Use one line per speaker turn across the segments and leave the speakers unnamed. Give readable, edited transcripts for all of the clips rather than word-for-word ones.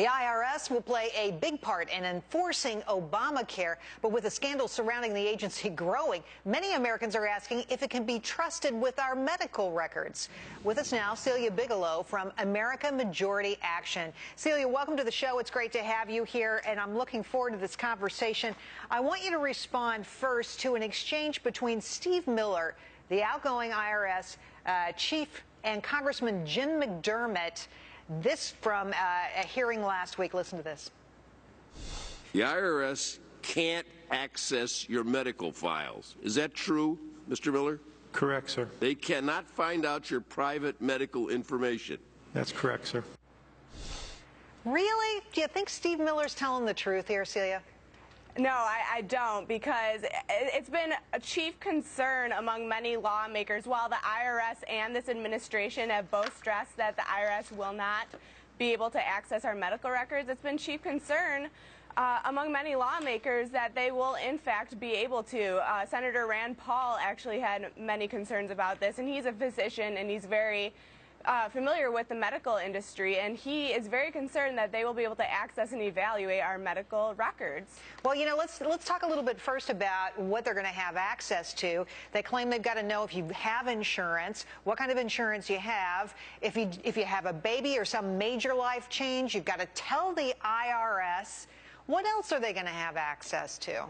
The IRS will play a big part in enforcing Obamacare, but with the scandal surrounding the agency growing, many Americans are asking if it can be trusted with our medical records. With us now, Celia Bigelow from America Majority Action. Celia, welcome to the show. It's great to have you here, and I'm looking forward to this conversation. I want you to respond first to an exchange between Steve Miller, the outgoing IRS chief, and Congressman Jim McDermott. This from a hearing last week. Listen to this.
The IRS can't access your medical files. Is that true, Mr. Miller?
Correct, sir.
They cannot find out your private medical information.
That's correct, sir.
Really? Do you think Steve Miller's telling the truth here, Celia?
No, I don't, because it's been a chief concern among many lawmakers. While the IRS and this administration have both stressed that the IRS will not be able to access our medical records, it's been chief concern among many lawmakers that they will in fact be able to. Senator Rand Paul actually had many concerns about this, and he's a physician and he's very familiar with the medical industry, and he is very concerned that they will be able to access and evaluate our medical records.
Well, you know, let's talk a little bit first about what they're going to have access to. They claim they've got to know if you have insurance, what kind of insurance you have. If you have a baby or some major life change, you've got to tell the IRS. What else are they going to have access to?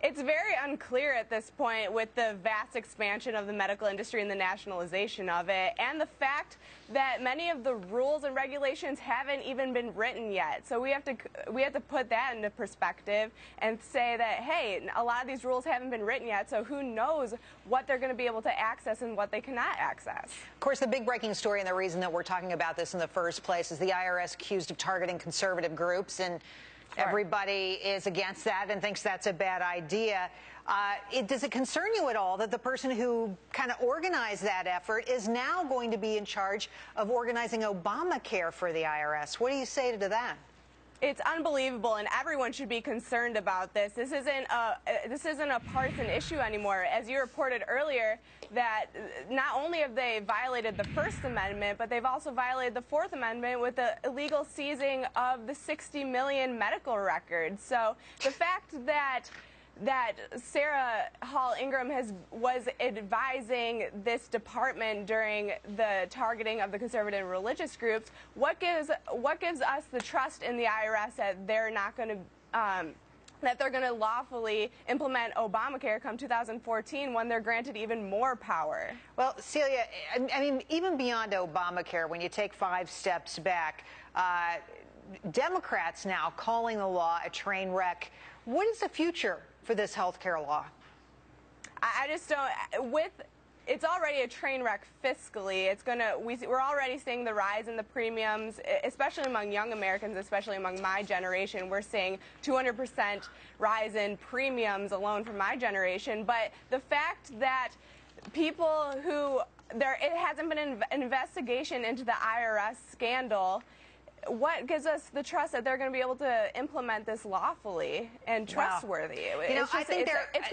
It's very unclear at this point with the vast expansion of the medical industry and the nationalization of it, and the fact that many of the rules and regulations haven't even been written yet. So we have to put that into perspective and say that, hey, a lot of these rules haven't been written yet, so who knows what they're going to be able to access and what they cannot access.
Of course, the big breaking story and the reason that we're talking about this in the first place is the IRS accused of targeting conservative groups, and everybody is against that and thinks that's a bad idea. Does it concern you at all that the person who kind of organized that effort is now going to be in charge of organizing Obamacare for the IRS? What do you say to that?
It's unbelievable, and everyone should be concerned about this. This isn't a partisan issue anymore. As you reported earlier, that not only have they violated the First Amendment, but they've also violated the Fourth Amendment with the illegal seizing of the 60 million medical records. So the fact that Sarah Hall Ingram was advising this department during the targeting of the conservative and religious groups, what gives us the trust in the IRS that they're not going to that they're going to lawfully implement Obamacare come 2014 when they're granted even more power?
Well, Celia, I mean, even beyond Obamacare, when you take 5 steps back, Democrats now calling the law a train wreck. What is the future for this health care law?
I just don't. It's already a train wreck fiscally. We're already seeing the rise in the premiums, especially among young Americans, especially among my generation. We're seeing 200% rise in premiums alone for my generation. But the fact that people it hasn't been an investigation into the IRS scandal, what gives us the trust that they're going to be able to implement this lawfully and trustworthy?
Wow. You know, I think
it's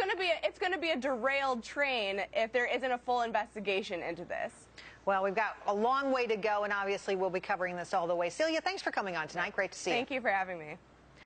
going to be a derailed train if there isn't a full investigation into this.
Well, we've got a long way to go, and obviously we'll be covering this all the way. Celia, thanks for coming on tonight. Great to see you.
Thank you for having me.